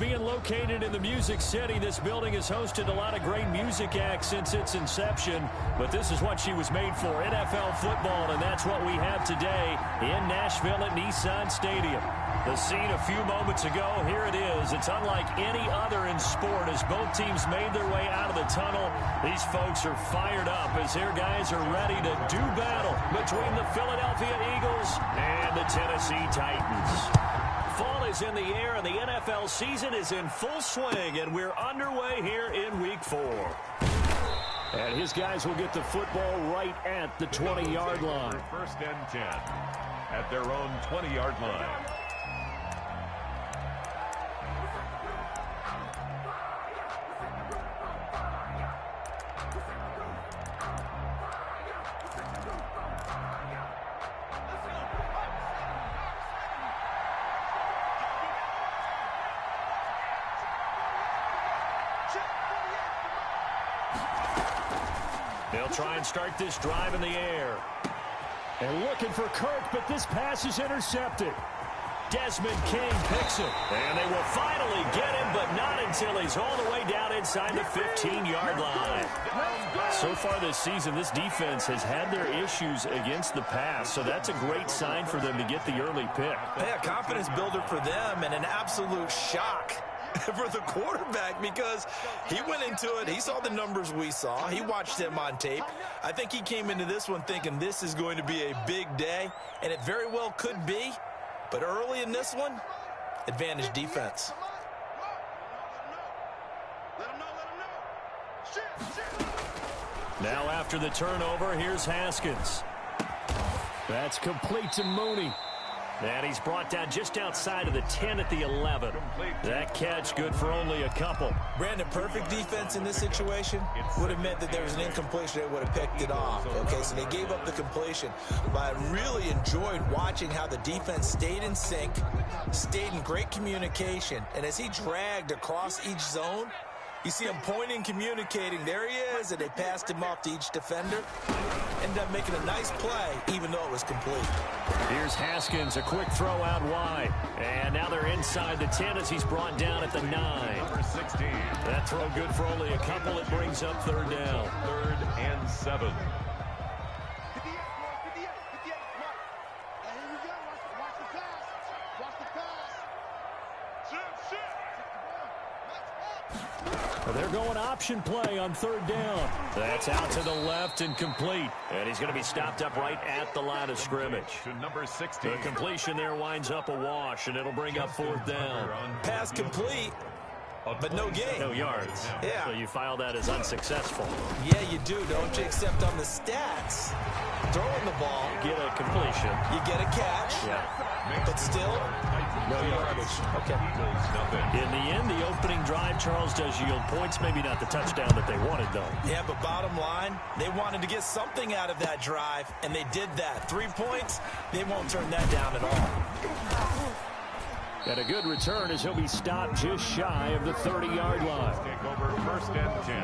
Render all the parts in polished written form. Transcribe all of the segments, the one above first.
being located in the Music City, this building has hosted a lot of great music acts since its inception, but this is what she was made for, NFL football, and that's what we have today in Nashville at Nissan Stadium. The scene a few moments ago, here it is. It's unlike any other in sport as both teams made their way out of the tunnel. These folks are fired up as their guys are ready to do battle between the Philadelphia Eagles and the Tennessee Titans. Fall is in the air and the NFL season is in full swing, and we're underway here in Week 4. And his guys will get the football right at the 20-yard line. First and 10 at their own 20-yard line. They'll try and start this drive in the air. And looking for Kirk, but this pass is intercepted. Desmond King picks it. And they will finally get him, but not until he's all the way down inside the 15-yard line. So far this season, this defense has had their issues against the pass, so that's a great sign for them to get the early pick. Yeah, confidence builder for them and an absolute shock for the quarterback because he went into it. He saw the numbers we saw. He watched them on tape. I think he came into this one thinking this is going to be a big day, and it very well could be. But early in this one, advantage defense. Now after the turnover, here's Haskins. That's complete to Mooney. And he's brought down just outside of the 10 at the 11. That catch good for only a couple. Brandon, perfect defense in this situation would have meant that there was an incompletion. They would have picked it off. Okay, so they gave up the completion. But I really enjoyed watching how the defense stayed in sync, stayed in great communication. And as he dragged across each zone, you see him pointing, communicating. There he is, and they passed him off to each defender. Ended up making a nice play, even though it was complete. Here's Haskins, a quick throw out wide. And now they're inside the 10 as he's brought down at the 9. Number 16. That throw good for only a couple. It brings up third down. 3rd and 7. They're going option play on third down. That's out to the left and complete. And he's going to be stopped up right at the line of scrimmage. To number 16. The completion there winds up a wash, and it'll bring up fourth down. Pass complete, but no gain. No yards. Yeah. So you file that as unsuccessful. Yeah, you do, don't you? Except on the stats. Throwing the ball. Get a completion. You get a catch. Yeah. But still, no yardage. Okay. In the end, the opening drive, Charles, does yield points. Maybe not the touchdown that they wanted, though. Yeah, but bottom line, they wanted to get something out of that drive, and they did that. 3 points, they won't turn that down at all. And a good return as he'll be stopped just shy of the 30-yard line. Take over 1st and 10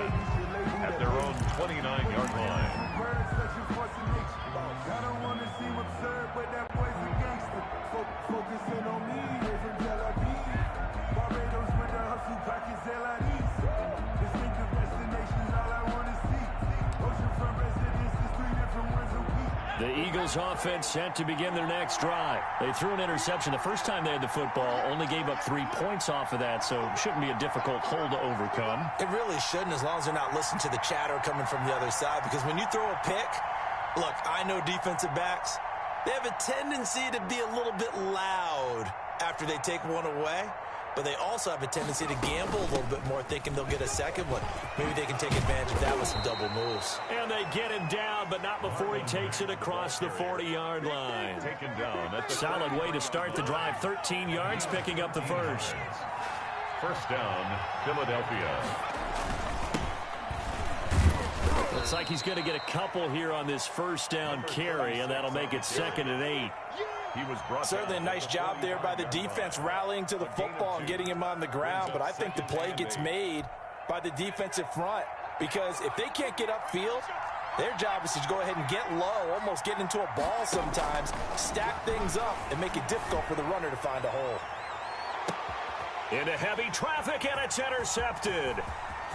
at their own 29-yard line. The Eagles offense set to begin their next drive. They threw an interception the first time they had the football, only gave up 3 points off of that, so it shouldn't be a difficult hole to overcome. It really shouldn't, as long as they're not listening to the chatter coming from the other side, because when you throw a pick, look, I know defensive backs, they have a tendency to be a little bit loud after they take one away. But they also have a tendency to gamble a little bit more, thinking they'll get a second one. Maybe they can take advantage of that with some double moves. And they get him down, but not before he takes it across the 40-yard line. Taken down. Solid way to start the drive. 13 yards, picking up the first. First down, Philadelphia. Looks like he's going to get a couple here on this first down carry, and that'll make it 2nd and 8. Certainly a nice job there by the defense rallying to the football and getting him on the ground, but I think the play gets made by the defensive front because if they can't get upfield, their job is to go ahead and get low, almost get into a ball sometimes, stack things up, and make it difficult for the runner to find a hole. Into heavy traffic, and it's intercepted.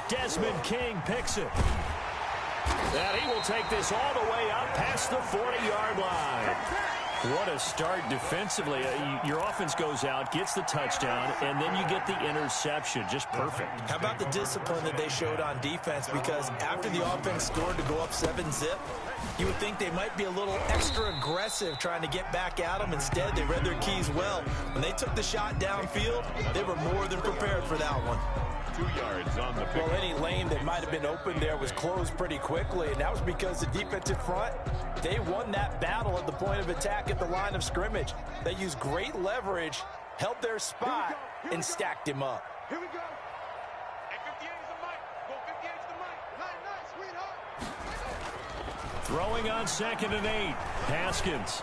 Desmond King picks it. And he will take this all the way up past the 40-yard line. What a start defensively. Your offense goes out, gets the touchdown, and then you get the interception. Just perfect. How about the discipline that they showed on defense? Because after the offense scored to go up 7-zip, you would think they might be a little extra aggressive trying to get back at them. Instead, they read their keys well. When they took the shot downfield, they were more than prepared for that one. 2 yards on the pick. Well, any lane that might have been open there was closed pretty quickly, and that was because the defensive front, they won that battle at the point of attack at the line of scrimmage. They used great leverage, held their spot, and stacked him up. Here we go. And 58 is the mic. Go 58 is the mic. Nice, sweetheart. Throwing on 2nd and 8. Haskins.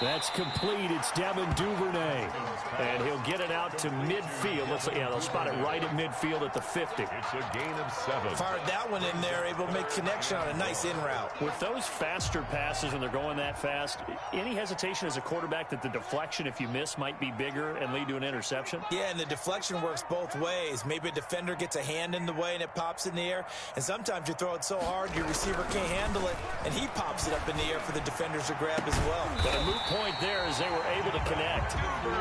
That's complete. It's Devin Duvernay. And he'll get it out to midfield. They'll spot it right at midfield at the 50. It's a gain of 7. Fired that one in there, able to make connection on a nice in route. With those faster passes when they're going that fast, any hesitation as a quarterback that the deflection, if you miss, might be bigger and lead to an interception? Yeah, and the deflection works both ways. Maybe a defender gets a hand in the way and it pops in the air. And sometimes you throw it so hard your receiver can't handle it, and he pops it up in the air for the defenders to grab as well. But a moot point there as they were able to connect.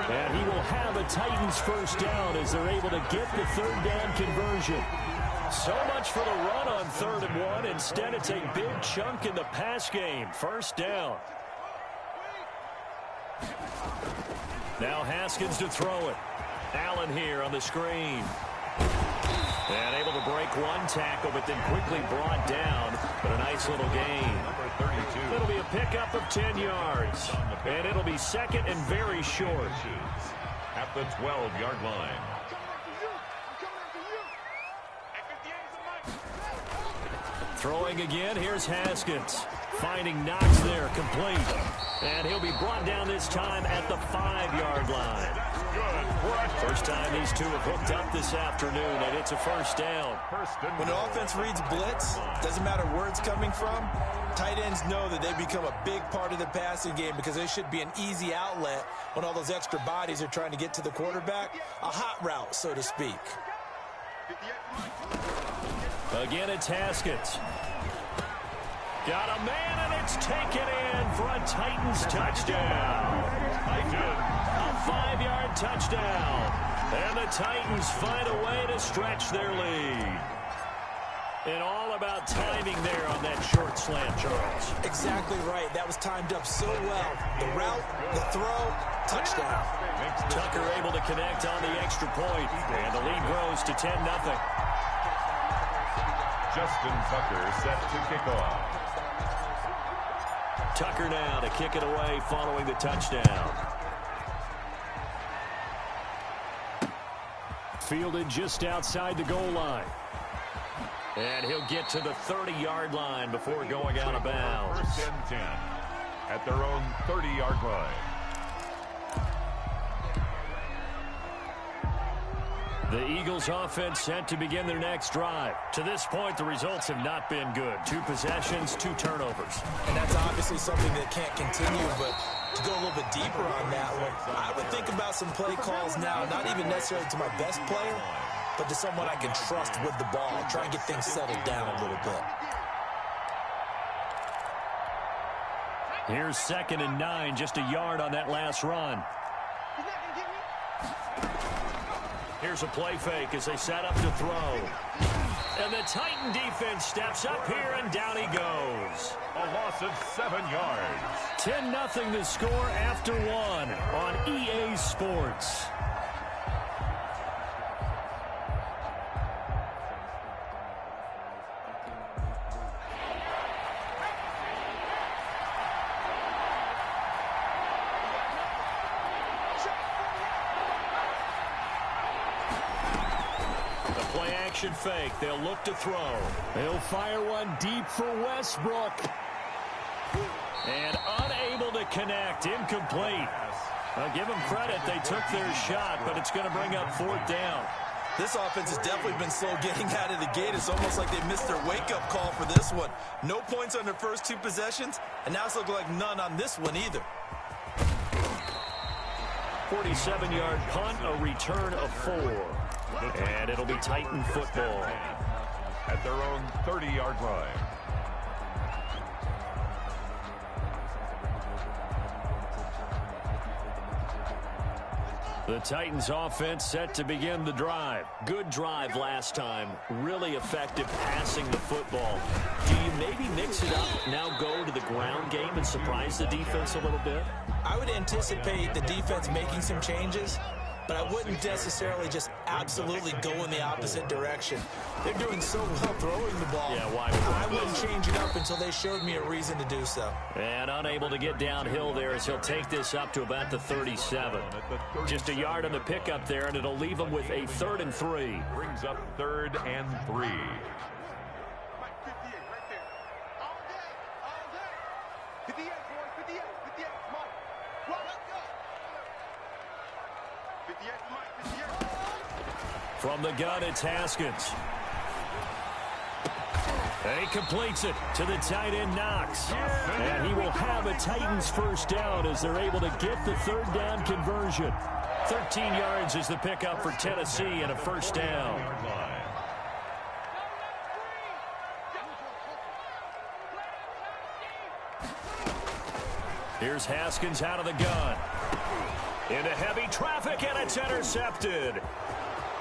And he will have a Titans first down as they're able to get the 3rd down conversion. So much for the run on 3rd and 1. Instead, it's a big chunk in the pass game. First down. Now Haskins to throw it. Allen here on the screen. And able to break one tackle, but then quickly brought down. But a nice little gain. Number 32. It'll be a pickup of 10 yards. And it'll be 2nd and very short. At the 12-yard line. Throwing again, here's Haskins. Finding Knox there, complete. And he'll be brought down this time at the 5-yard line. First time these two have hooked up this afternoon, and it's a first down. When an offense reads blitz, doesn't matter where it's coming from, tight ends know that they become a big part of the passing game because they should be an easy outlet when all those extra bodies are trying to get to the quarterback. A hot route, so to speak. Again, it's Haskins. Got a man, and it's taken in for a Titans touchdown. A 5-yard touchdown. And the Titans find a way to stretch their lead. And all about timing there on that short slant, Charles. Exactly right. That was timed up so well. The route, the throw, touchdown. Tucker able to connect on the extra point. And the lead grows to 10-0. Justin Tucker set to kick off. Tucker now to kick it away following the touchdown. Fielded just outside the goal line. And he'll get to the 30-yard line before going out of bounds. 1st and 10 at their own 30-yard line. The Eagles offense set to begin their next drive. To this point, the results have not been good. 2 possessions, 2 turnovers. And that's obviously something that can't continue, but to go a little bit deeper on that one, I would think about some play calls now, not even necessarily to my best player, but to someone I can trust with the ball. Try and get things settled down a little bit. Here's 2nd and 9, just a yard on that last run. Here's a play fake as they set up to throw. And the Titan defense steps up here, and down he goes. A loss of 7 yards. 10-0 the score after 1 on EA Sports. Fake. They'll look to throw. They'll fire one deep for Westbrook. And unable to connect. Incomplete. I'll give them credit. They took their shot, but it's going to bring up 4th down. This offense has definitely been slow getting out of the gate. It's almost like they missed their wake-up call for this one. No points on their first 2 possessions, and now it's looking like none on this one either. 47-yard punt, a return of 4. And it'll be Titan football. At their own 30-yard line. The Titans offense set to begin the drive. Good drive last time. Really effective passing the football. Do you maybe mix it up, now go to the ground game and surprise the defense a little bit? I would anticipate the defense making some changes, but I wouldn't necessarily just absolutely go in the opposite direction. They're doing so well throwing the ball. Yeah, why would I wouldn't change it up until they showed me a reason to do so. And unable to get downhill there as he'll take this up to about the 37. Just a yard on the pickup there, and it'll leave him with a 3rd and 3. Brings up 3rd and 3. Mike, 58 right there. All day. 58, boys, 58, 58, Mike. Well, let's go. 58, Mike, 58. From the gun, it's Haskins. He completes it to the tight end, Knox. And he will have a Titans first down as they're able to get the 3rd down conversion. 13 yards is the pickup for Tennessee and a first down. Here's Haskins out of the gun. Into heavy traffic, and it's intercepted.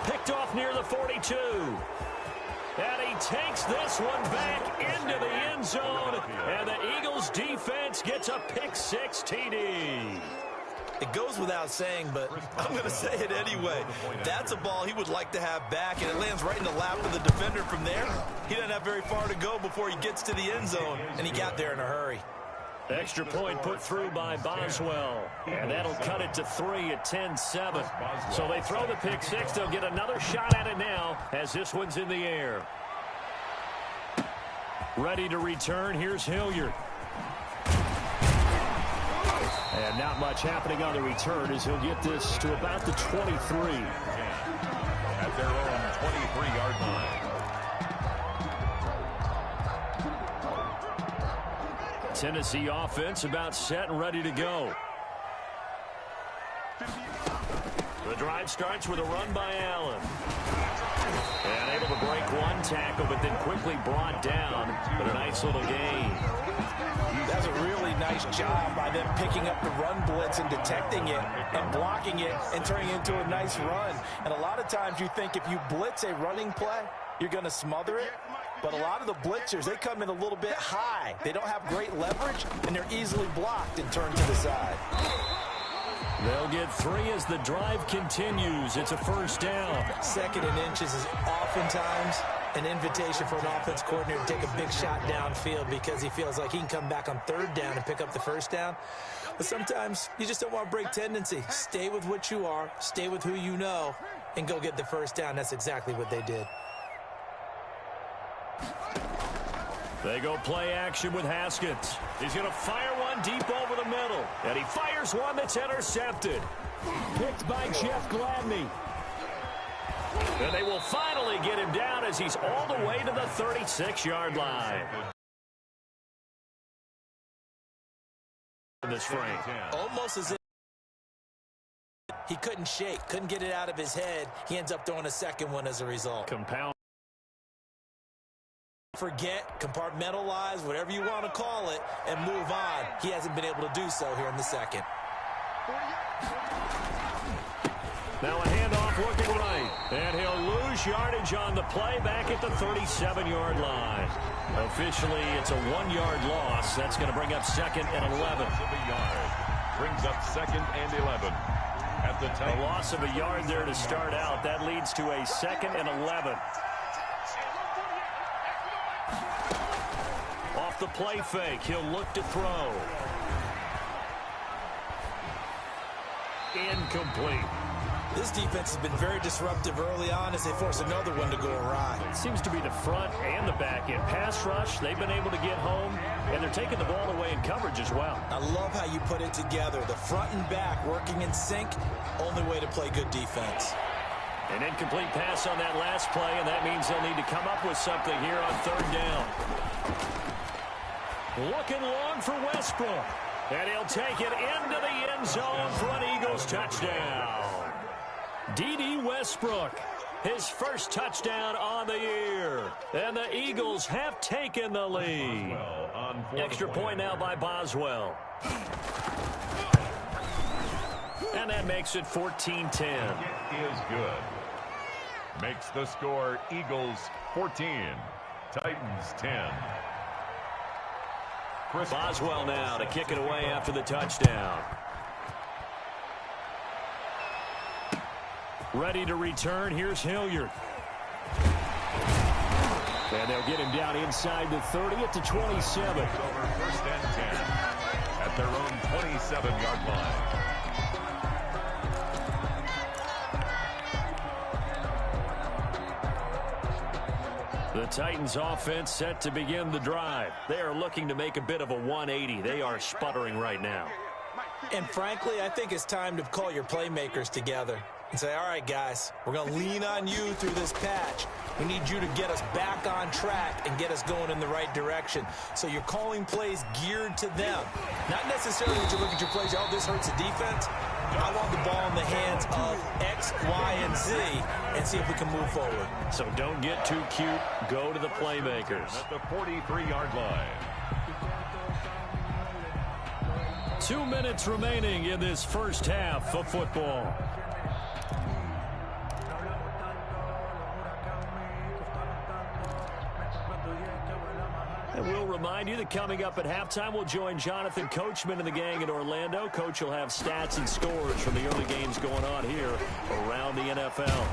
Picked off near the 42. And he takes this one back into the end zone. And the Eagles defense gets a pick-6 TD. It goes without saying, but I'm going to say it anyway. That's a ball he would like to have back, and it lands right in the lap of the defender from there. He doesn't have very far to go before he gets to the end zone, and he got there in a hurry. Extra point put through by Boswell. And that'll cut it to 3 at 10-7. So they throw the pick-6. They'll get another shot at it now as this one's in the air. Ready to return. Here's Hilliard. And not much happening on the return as he'll get this to about the 23. At their own 23-yard line. Tennessee offense about set and ready to go. The drive starts with a run by Allen. And able to break one tackle, but then quickly brought down. But a nice little gain. That's a really nice job by them picking up the run blitz and detecting it and blocking it and turning it into a nice run. And a lot of times you think if you blitz a running play, you're going to smother it. But a lot of the blitzers, they come in a little bit high. They don't have great leverage, and they're easily blocked and turned to the side. They'll get 3 as the drive continues. It's a first down. 2nd and inches is oftentimes an invitation for an offense coordinator to take a big shot downfield because he feels like he can come back on 3rd down and pick up the first down. But sometimes you just don't want to break tendency. Stay with what you are, stay with who you know, and go get the first down. That's exactly what they did. They go play action with Haskins. He's going to fire one deep over the middle. And he fires one that's intercepted. Picked by Jeff Gladney. And they will finally get him down as he's all the way to the 36-yard line. In this frame. Almost as if he couldn't shake, couldn't get it out of his head. He ends up throwing a second one as a result. Compound. Forget, compartmentalize, whatever you want to call it, and move on. He hasn't been able to do so here in the second. Now a handoff looking right. And he'll lose yardage on the play back at the 37-yard line. Officially, it's a 1-yard loss. That's going to bring up 2nd and 11. Brings up 2nd and 11. At the a loss of a yard there to start out. That leads to a 2nd and 11. Off the play fake, he'll look to throw. Incomplete. This defense has been very disruptive early on as they force another one to go awry. It seems to be the front and the back end. Pass rush, they've been able to get home, and they're taking the ball away in coverage as well. I love how you put it together. The front and back working in sync, only way to play good defense. An incomplete pass on that last play, and that means they'll need to come up with something here on 3rd down. Looking long for Westbrook. And he'll take it into the end zone for an Eagles touchdown. D.D. Westbrook, his first touchdown on the year. And the Eagles have taken the lead. Extra point now by Boswell. And that makes it 14-10. Is good. Makes the score Eagles 14, Titans 10. Boswell now to kick it away after the touchdown. Ready to return. Here's Hilliard. And they'll get him down inside the 30 at the 27. Over first and 10 at their own 27-yard line. The Titans offense set to begin the drive. They are looking to make a bit of a 180. They are sputtering right now. And frankly, I think it's time to call your playmakers together and say, all right, guys, we're going to lean on you through this patch. We need you to get us back on track and get us going in the right direction. So you're calling plays geared to them. Not necessarily that you look at your plays, oh, this hurts the defense. I want the ball in the hands of X, Y, and Z and see if we can move forward. So don't get too cute. Go to the playmakers. At the 43-yard line. 2 minutes remaining in this first half of football. And we'll remind you that coming up at halftime, we'll join Jonathan Coachman and the gang in Orlando. Coach will have stats and scores from the early games going on here around the NFL.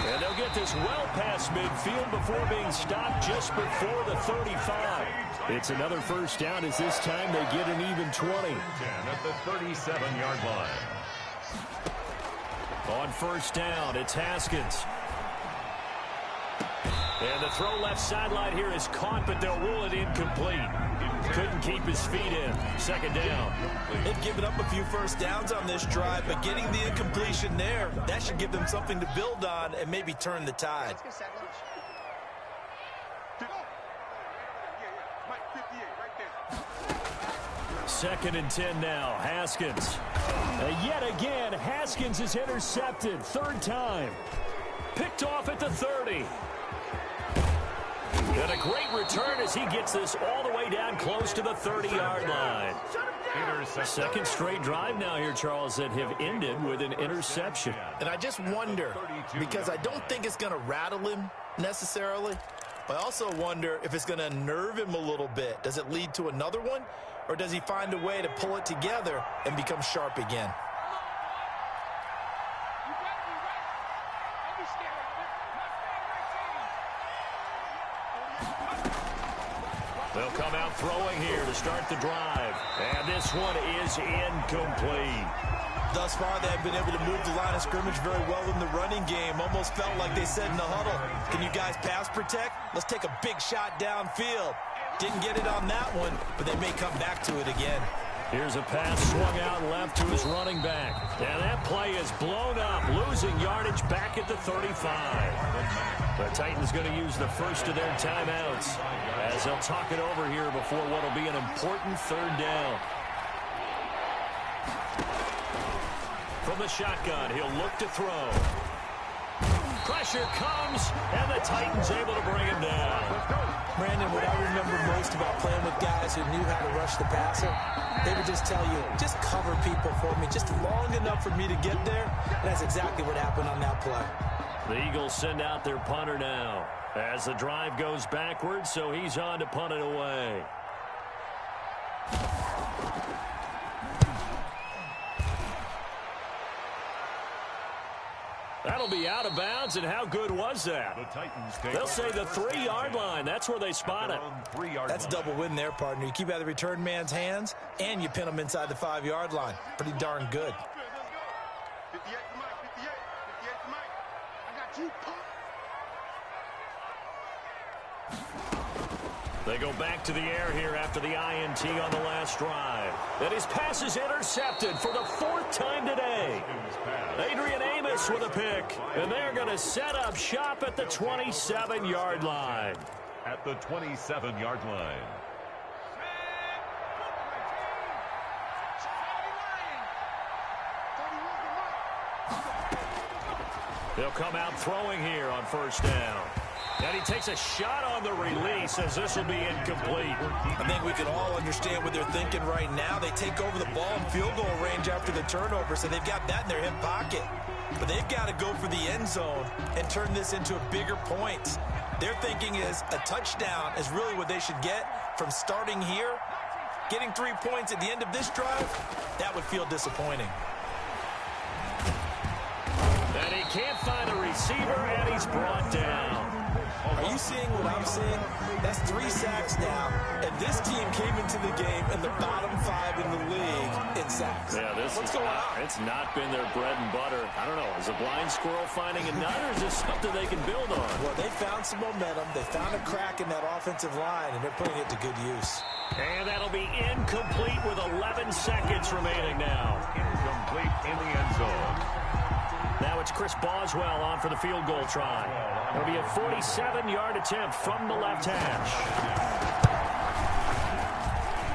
And they'll get this well past midfield before being stopped just before the 35. It's another first down as this time they get an even 20. 10 at the 37-yard line. On first down, it's Haskins. And the throw left sideline here is caught, but they'll rule it incomplete. Couldn't keep his feet in. Second down. They've given up a few first downs on this drive, but getting the incompletion there, that should give them something to build on and maybe turn the tide. Second and 10 now. Haskins. Yet again, Haskins is intercepted. Third time. Picked off at the 30. And a great return as he gets this all the way down close to the 30-yard line. Second straight drive now here, Charles, that have ended with an interception. And I just wonder, because I don't think it's going to rattle him necessarily, but I also wonder if it's going to unnerve him a little bit. Does it lead to another one, or does he find a way to pull it together and become sharp again? They'll come out throwing here to start the drive. And this one is incomplete. Thus far, they've been able to move the line of scrimmage very well in the running game. Almost felt like they said in the huddle, can you guys pass protect? Let's take a big shot downfield. Didn't get it on that one, but they may come back to it again. Here's a pass swung out left to his running back. And that play is blown up, losing yardage back at the 35. The Titans going to use the first of their timeouts as they'll talk it over here before what will be an important third down. From the shotgun, he'll look to throw. Pressure comes, and the Titans able to bring him down. Brandon, what I remember most about playing with guys who knew how to rush the passer, they would just tell you, just cover people for me, just long enough for me to get there. And that's exactly what happened on that play. The Eagles send out their punter now as the drive goes backwards, so he's on to punt it away. That'll be out of bounds, and how good was that? They'll say the 3-yard line. That's where they spot it. That's a double win there, partner. You keep out of the return man's hands, and you pin him inside the 5-yard line. Pretty darn good. 58 to Mike, 58 to Mike. I got you, punk. They go back to the air here after the INT on the last drive. And his pass is intercepted for the 4th time today. Adrian Amos with a pick. And they're going to set up shop at the 27-yard line. At the 27-yard line. They'll come out throwing here on first down. And he takes a shot on the release as this will be incomplete. I think we can all understand what they're thinking right now. They take over the ball in field goal range after the turnover, so they've got that in their hip pocket. But they've got to go for the end zone and turn this into a bigger point. Their thinking is a touchdown is really what they should get from starting here. Getting 3 points at the end of this drive, that would feel disappointing. And he can't find a receiver, and he's brought down. Are you seeing what I'm seeing? That's 3 sacks now, and this team came into the game in the bottom 5 in the league in sacks. Yeah, What's going on? It's not been their bread and butter. I don't know. Is a blind squirrel finding a nut, or is this something they can build on? Well, they found some momentum. They found a crack in that offensive line, and they're putting it to good use. And that'll be incomplete with 11 seconds remaining now. Incomplete in the end zone. Now it's Chris Boswell on for the field goal try. It'll be a 47-yard attempt from the left hash.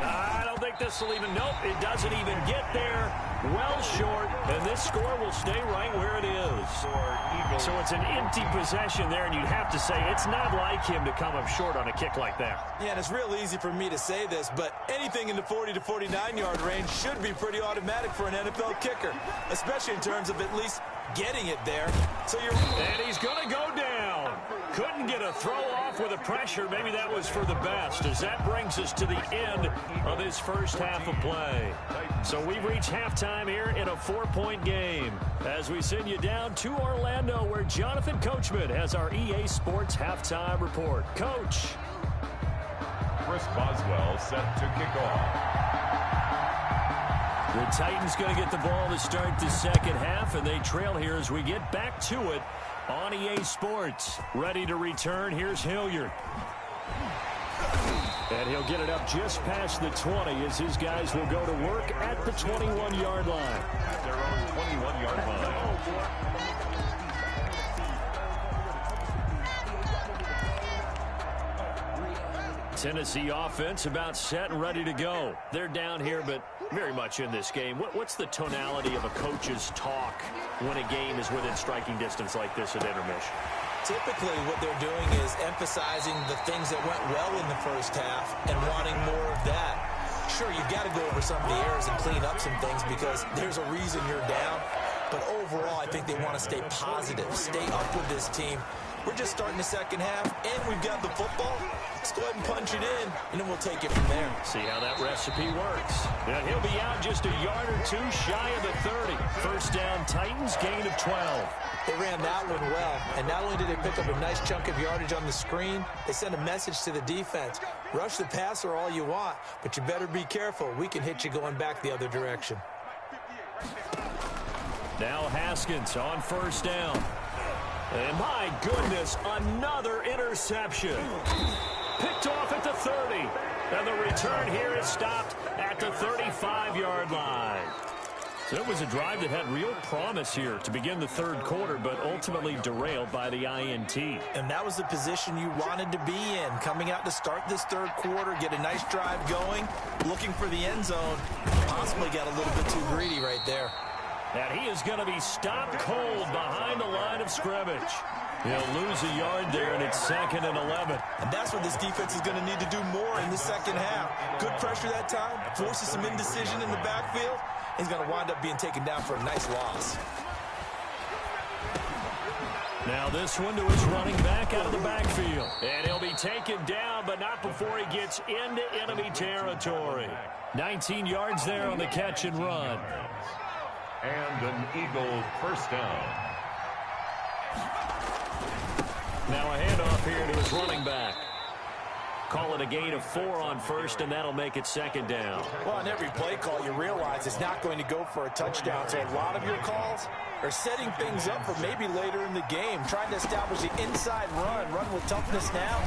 I don't think this will even, nope, it doesn't even get there. Well short, and this score will stay right where it is. So it's an empty possession there, and you'd have to say it's not like him to come up short on a kick like that. Yeah, and it's real easy for me to say this, but anything in the 40 to 49-yard range should be pretty automatic for an NFL kicker, especially in terms of at least getting it there. So and he's going to go down. Couldn't get a throw off with the pressure. Maybe that was for the best, as that brings us to the end of this first half of play. So we've reached halftime here in a 4-point game as we send you down to Orlando, where Jonathan Coachman has our EA Sports halftime report. Coach. Chris Boswell set to kick off. The Titans going to get the ball to start the second half, and they trail here as we get back to it on EA Sports. Ready to return, here's Hilliard. And he'll get it up just past the 20 as his guys will go to work at the 21-yard line. At their own 21-yard line. Tennessee offense about set and ready to go. They're down here, but very much in this game. What's the tonality of a coach's talk when a game is within striking distance like this at intermission? typically what they're doing is emphasizing the things that went well in the first half and wanting more of that. Sure, you've got to go over some of the errors and clean up some things because there's a reason you're down. But overall, I think they want to stay positive, stay up with this team. We're just starting the second half, and we've got the football. Let's go ahead and punch it in, and then we'll take it from there. See how that recipe works. And he'll be out just a yard or two shy of the 30. First down, Titans, gain of 12. They ran that one well, and not only did they pick up a nice chunk of yardage on the screen, they sent a message to the defense. Rush the passer all you want, but you better be careful. We can hit you going back the other direction. Now Haskins on first down. And my goodness, another interception. Picked off at the 30. And the return here is stopped at the 35-yard line. So it was a drive that had real promise here to begin the third quarter, but ultimately derailed by the INT. And that was the position you wanted to be in, coming out to start this third quarter, get a nice drive going, looking for the end zone. Possibly got a little bit too greedy right there. And he is going to be stopped cold behind the line of scrimmage. He'll lose a yard there, and it's 2nd and 11. And that's what this defense is going to need to do more in the second half. Good pressure that time, forces some indecision in the backfield. He's going to wind up being taken down for a nice loss. Now this one to his running back out of the backfield. And he'll be taken down, but not before he gets into enemy territory. 19 yards there on the catch and run. And an Eagle first down. Now a handoff here to his running back. Call it a gain of 4 on first, and that'll make it 2nd down. Well, on every play call, you realize it's not going to go for a touchdown. So a lot of your calls are setting things up for maybe later in the game, trying to establish the inside run with toughness now.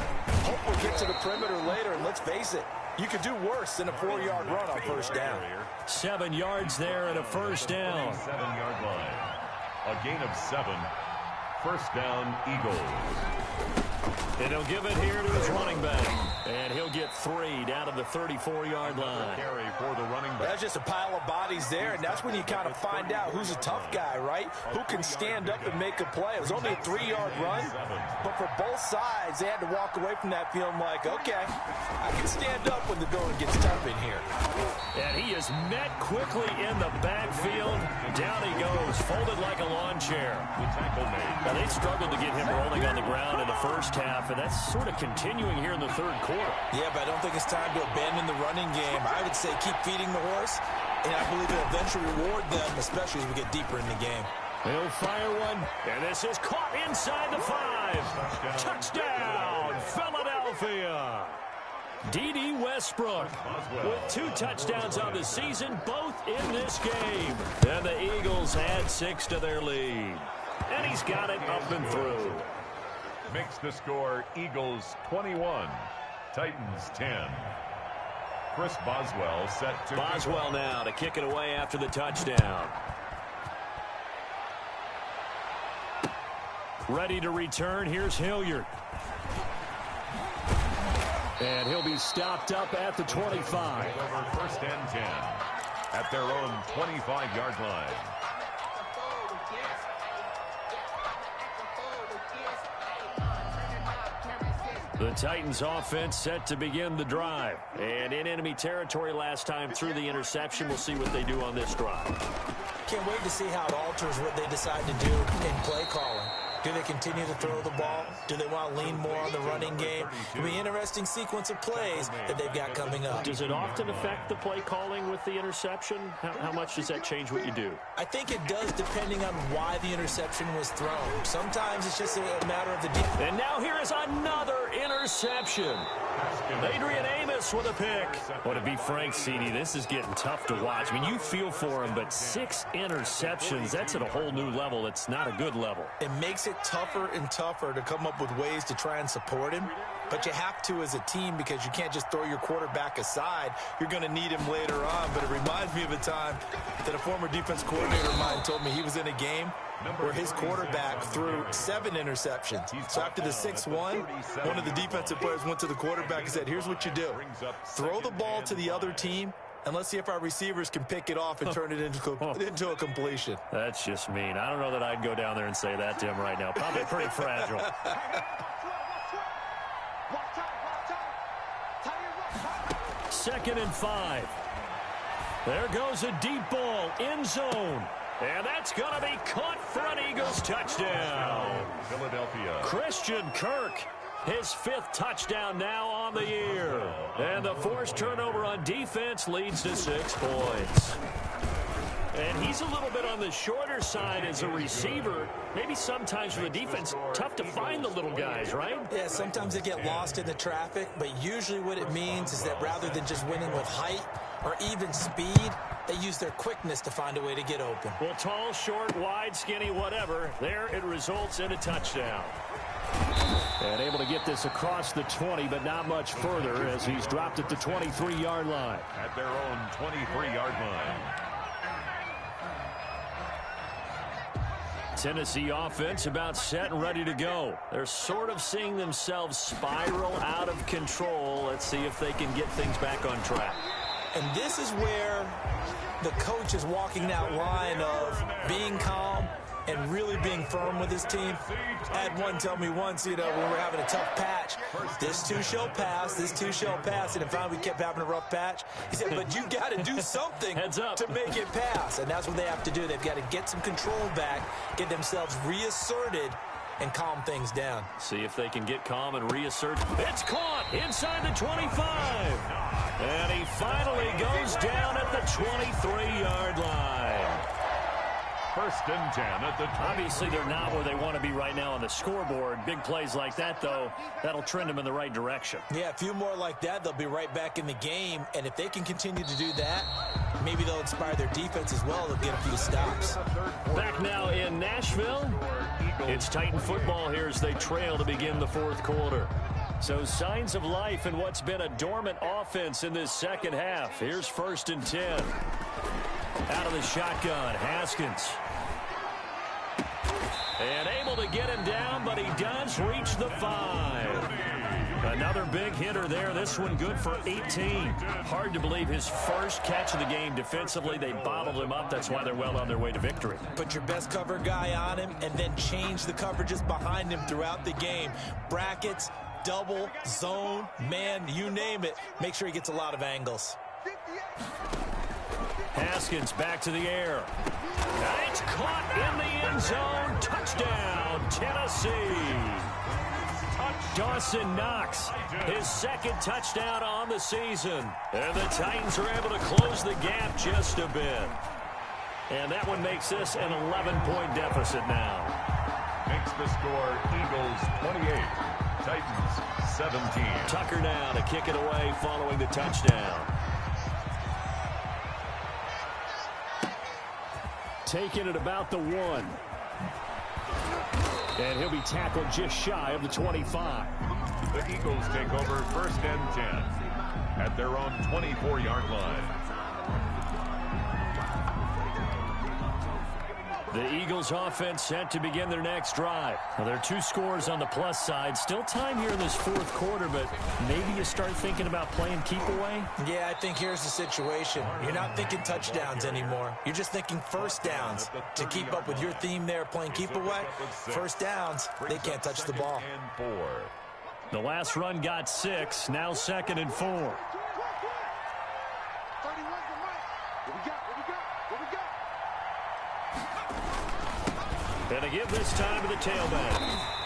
Hope we'll get to the perimeter later, and let's face it, you could do worse than a 4-yard run on first down. 7 yards there and a first down. 7-yard line. A gain of 7. First down, Eagles. And he'll give it here to his running back. And he'll get 3 down to the 34-yard line. Carry for the running back. That's just a pile of bodies there, and that's when you kind of find out who's a tough guy, right? Who can stand up and make a play. It was only a 3-yard run, but for both sides, they had to walk away from that feeling like, okay, I can stand up when the going gets tough in here. And he is met quickly in the backfield. Down he goes, folded like a lawn chair. Now, they struggled to get him rolling on the ground in the first half, and that's sort of continuing here in the third quarter. Yeah, but I don't think it's time to abandon the running game. I would say keep feeding the horse, and I believe it'll eventually reward them, especially as we get deeper in the game. He'll fire one, and this is caught inside the 5. Touchdown, Philadelphia. D.D. Westbrook with 2 touchdowns on the season, both in this game. And the Eagles add 6 to their lead. And he's got it up and through. Makes the score Eagles 21, Titans 10. Chris Boswell set to... Boswell now to kick it away after the touchdown. Ready to return. Here's Hilliard. And he'll be stopped up at the 25. Over first and 10 at their own 25-yard line. The Titans offense set to begin the drive. And in enemy territory last time through the interception. We'll see what they do on this drive. Can't wait to see how it alters what they decide to do in play calling. Do they continue to throw the ball? Do they want to lean more on the running game? It'll be an interesting sequence of plays that they've got coming up. Does it often affect the play calling with the interception? How much does that change what you do? I think it does, depending on why the interception was thrown. Sometimes it's just a matter of the defense. And now here is another interception. Adrian Amos with a pick. Well, to be frank, CD, this is getting tough to watch. I mean, you feel for him, but 6 interceptions, that's at a whole new level. It's not a good level. It makes it tougher and tougher to come up with ways to try and support him, but you have to as a team because you can't just throw your quarterback aside. You're going to need him later on, but it reminds me of a time that a former defense coordinator of mine told me he was in a game where his quarterback threw 7 interceptions. So after the 6-1, one of the defensive players went to the quarterback and said, here's what you do. Throw the ball to the other team, and let's see if our receivers can pick it off and turn it into a completion. That's just mean. I don't know that I'd go down there and say that to him right now. Probably pretty fragile. Second and 5. There goes a deep ball, end zone. And that's going to be caught for an Eagles touchdown. Philadelphia. Christian Kirk, his 5th touchdown now on the year. And the forced turnover on defense leads to 6 points. And he's a little bit on the shorter side as a receiver. Maybe sometimes for the defense, tough to find the little guys, right? Yeah, sometimes they get lost in the traffic, but usually what it means is that rather than just winning with height or even speed, they use their quickness to find a way to get open. Well, tall, short, wide, skinny, whatever, there it results in a touchdown. And able to get this across the 20, but not much further as he's dropped at the 23-yard line. At their own 23-yard line. Tennessee offense about set and ready to go. They're sort of seeing themselves spiral out of control. Let's see if they can get things back on track. And this is where the coach is walking that line of being calm and really being firm with his team. I had one tell me once, when we're having a tough patch, this too shall pass, this too shall pass. And finally we kept having a rough patch. He said, but you got to do something to make it pass. And that's what they have to do. They've got to get some control back, get themselves reasserted, and calm things down. See if they can get calm and reassert. It's caught inside the 25. And he finally goes down at the 23-yard line. First and 10 at the 20. Obviously, they're not where they want to be right now on the scoreboard. Big plays like that, though, that'll trend them in the right direction. Yeah, a few more like that, they'll be right back in the game. And if they can continue to do that, maybe they'll inspire their defense as well. They'll get a few stops. Back now in Nashville, it's Titan football here as they trail to begin the 4th quarter. So signs of life in what's been a dormant offense in this second half. Here's 1st and 10. Out of the shotgun, Haskins. And able to get him down, but he does reach the 5. Another big hitter there. This one good for 18. Hard to believe his first catch of the game defensively. They bottled him up. That's why they're well on their way to victory. Put your best cover guy on him and then change the coverages behind him throughout the game. Brackets, double, zone, man, you name it. Make sure he gets a lot of angles. Haskins back to the air. And it's caught in the end zone. Touchdown, Tennessee. Dawson Knox, his second touchdown on the season. And the Titans are able to close the gap just a bit. And that one makes this an 11-point deficit now. Makes the score Eagles 28, Titans 17. Tucker now to kick it away following the touchdown. Taking it about the 1. And he'll be tackled just shy of the 25. The Eagles take over 1st and 10 at their own 24-yard line. The Eagles offense set to begin their next drive. Well, there are 2 scores on the plus side. Still time here in this 4th quarter, but maybe you start thinking about playing keep away? Yeah, I think here's the situation. You're not thinking touchdowns anymore. You're just thinking first downs. To keep up with your theme there, playing keep away, first downs, they can't touch the ball. The last run got 6, now 2nd and 4. 31's the mic. What we got? And to give this time to the tailback.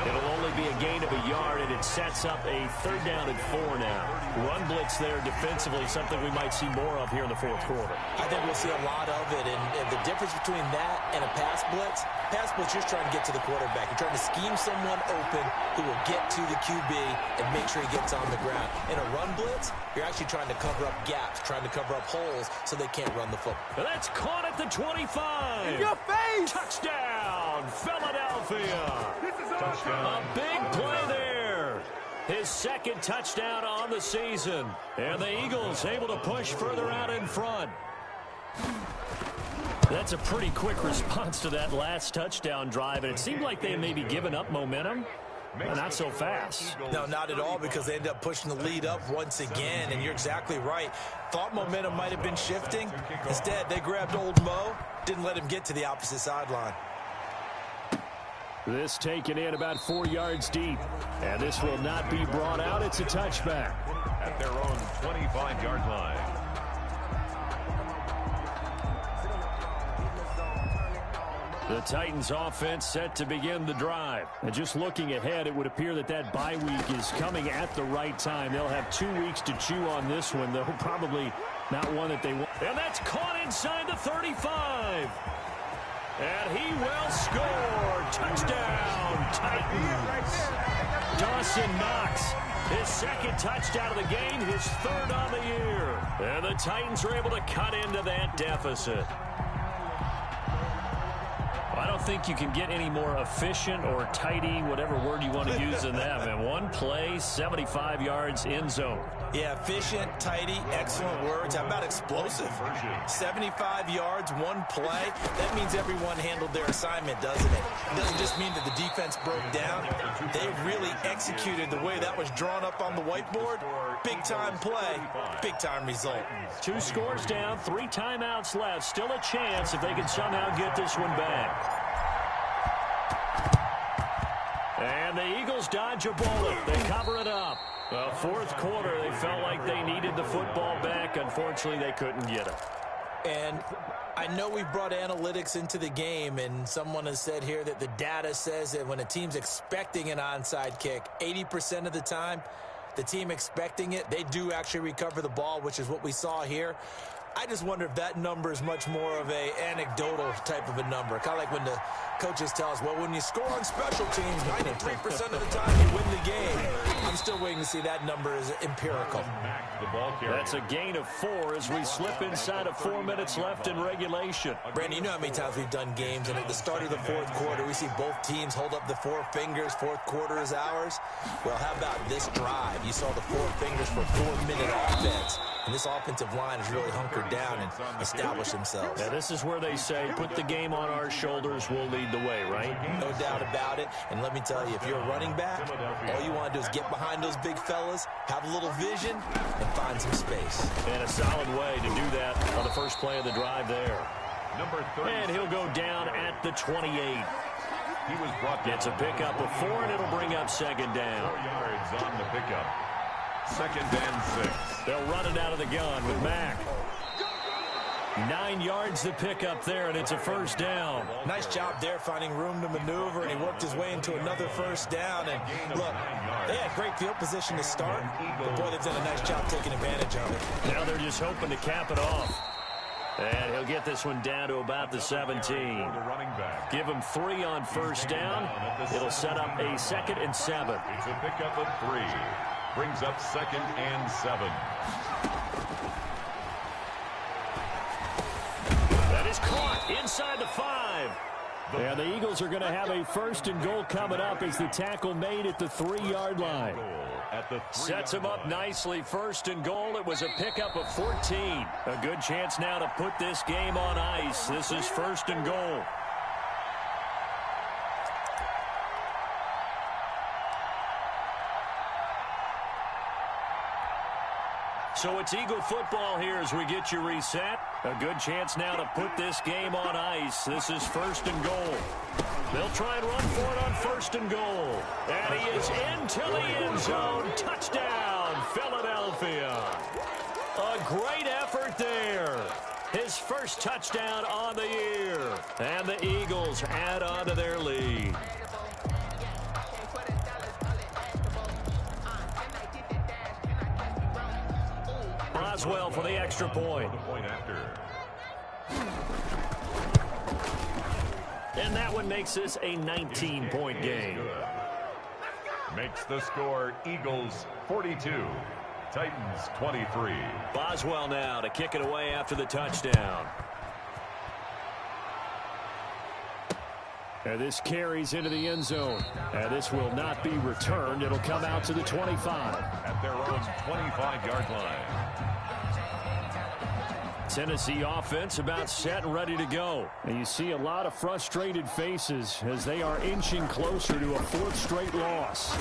It'll only be a gain of a yard, and it sets up a 3rd down and 4 now. Run blitz there defensively, something we might see more of here in the 4th quarter. I think we'll see a lot of it, and the difference between that and a pass blitz, you're trying to get to the quarterback. You're trying to scheme someone open who will get to the QB and make sure he gets on the ground. In a run blitz, you're actually trying to cover up gaps, trying to cover up holes so they can't run the football. And that's caught at the 25. In your face! Touchdown, Philadelphia. A big play there. His 2nd touchdown on the season. And the Eagles able to push further out in front. That's a pretty quick response to that last touchdown drive, and it seemed like they had maybe given up momentum. Not so fast. No, not at all, because they ended up pushing the lead up once again, and you're exactly right. Thought momentum might have been shifting. Instead, they grabbed old Mo, didn't let him get to the opposite sideline. This taken in about 4 yards deep, and this will not be brought out. It's a touchback. At their own 25-yard line. The Titans offense set to begin the drive. And just looking ahead, it would appear that that bye week is coming at the right time. They'll have 2 weeks to chew on this one, though probably not one that they want. And that's caught inside the 35. And he will score. Touchdown, Titans. Dawson Knox, his 2nd touchdown of the game, his 3rd on the year. And the Titans are able to cut into that deficit. I don't think you can get any more efficient or tidy, whatever word you want to use in that. And 1 play, 75 yards, end zone. Yeah, efficient, tidy, excellent words. How about explosive? 75 yards, 1 play. That means everyone handled their assignment, doesn't it? It doesn't just mean that the defense broke down. They really executed the way that was drawn up on the whiteboard. Big-time play, big-time result. 2 scores down, 3 timeouts left. Still a chance if they can somehow get this one back. And the Eagles dodge a bullet. They cover it up. Well, 4th quarter, they felt like they needed the football back. Unfortunately, they couldn't get it. And I know we brought analytics into the game, and someone has said here that the data says that when a team's expecting an onside kick, 80% of the time, the team expecting it, they do actually recover the ball, which is what we saw here. I just wonder if that number is much more of a anecdotal type of a number. Kind of like when the coaches tell us, well, when you score on special teams, 93% of the time you win the game. I'm still waiting to see that number is empirical. That's a gain of 4 as we slip inside of 4 minutes left in regulation. Brandon, you know how many times we've done games, and at the start of the 4th quarter, we see both teams hold up the 4 fingers, 4th quarter is ours. Well, how about this drive? You saw the 4 fingers for 4-minute offense. And this offensive line has really hunkered down and established themselves. Now, this is where they say, put the game on our shoulders, we'll lead the way, right? No doubt about it. And let me tell you, if you're a running back, all you want to do is get behind those big fellas, have a little vision, and find some space. And a solid way to do that on the first play of the drive there. Number 30. And he'll go down at the 28. He was brought down. Gets a pickup of 4, and it'll bring up second down. 4 yards on the pickup. Second and 6. They'll run it out of the gun with Mack. 9 yards to pick up there, and it's a first down. Nice job there finding room to maneuver, and he worked his way into another first down. And look, they had great field position to start, but boy, they've done a nice job taking advantage of it. Now they're just hoping to cap it off. And he'll get this one down to about the 17. Give him 3 on first down. It'll set up a 2nd and 7. It's a pickup of 3. Brings up 2nd and 7. That is caught inside the 5. And the Eagles are going to have a 1st and goal coming up as the tackle made at the 3-yard line. Sets him up nicely. 1st and goal. It was a pickup of 14. A good chance now to put this game on ice. This is 1st and goal. So it's Eagle football here as we get you reset. A good chance now to put this game on ice. This is 1st and goal. They'll try and run for it on 1st and goal. And he is into the end zone. Touchdown, Philadelphia. A great effort there. His first touchdown on the year. And the Eagles add on to their lead. Boswell for the extra point. And that one makes this a 19-point game. Makes the score Eagles 42, Titans 23. Boswell now to kick it away after the touchdown. And this carries into the end zone. And this will not be returned. It'll come out to the 25. At their own 25-yard line. Tennessee offense about set and ready to go. And you see a lot of frustrated faces as they are inching closer to a 4th straight loss.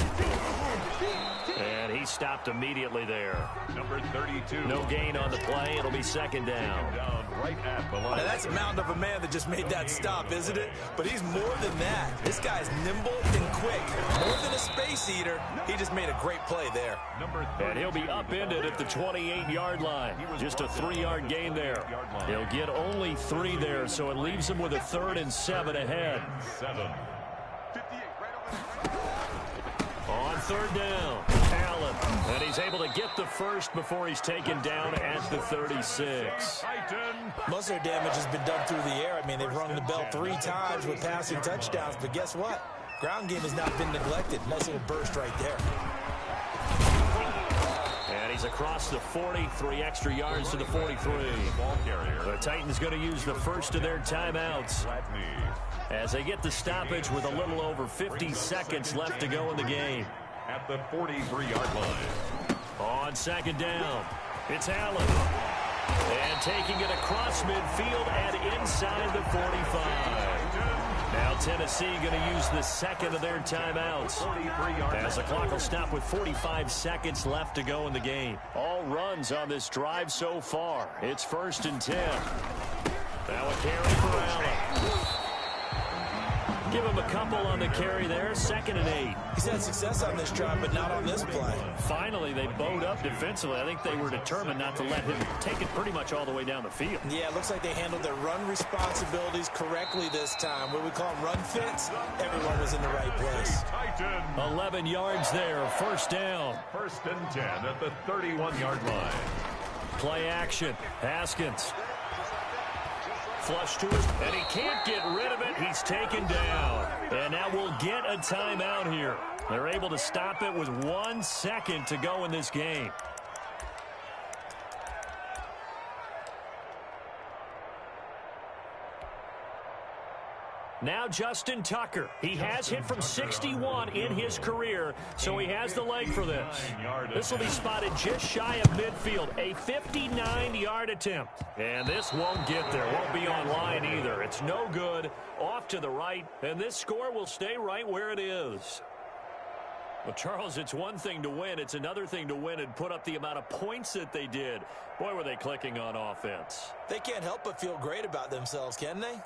And he stopped immediately there. Number 32. No gain on the play. It'll be 2nd down. Down right at the line. Now that's a mountain of a man that just made that stop, isn't it? But he's more than that. This guy's nimble and quick. More than a space eater, he just made a great play there. And he'll be upended at the 28-yard line. Just a 3-yard gain there. He'll get only 3 there, so it leaves him with a 3rd and 7 ahead. 7. On 3rd down, Allen. And he's able to get the first before he's taken down at the 36. Most of their damage has been done through the air. I mean, they've rung the bell 3 times with passing touchdowns, but guess what? Ground game has not been neglected. Nice little burst right there. And he's across the 40, 3 extra yards to the 43. The Titans going to use the first of their timeouts as they get the stoppage with a little over 50 seconds left to go in the game. At the 43-yard line. On 2nd down, it's Allen. And taking it across midfield and inside the 45. Now Tennessee going to use the 2nd of their timeouts as the clock will stop with 45 seconds left to go in the game. All runs on this drive so far. It's 1st and 10. Now a carry for Allen. Give him a couple on the carry there. 2nd and 8. He's had success on this drive, but not on this play. Finally, they bowed up defensively. I think they were determined not to let him take it pretty much all the way down the field. Yeah, it looks like they handled their run responsibilities correctly this time. What we call them run fits, everyone was in the right place. 11 yards there, 1st down. 1st and 10 at the 31-yard line. Play action, Haskins. Flush to it, and he can't get rid of it. He's taken down. And now we'll get a timeout here. They're able to stop it with 1 second to go in this game. Now Justin Tucker. He has hit from 61 in his career, so he has the leg for this. This will be spotted just shy of midfield, a 59-yard attempt. And this won't get there, won't be on line either. It's no good, off to the right, and this score will stay right where it is. Well, Charles, it's one thing to win. It's another thing to win and put up the amount of points that they did. Boy, were they clicking on offense. They can't help but feel great about themselves, can they?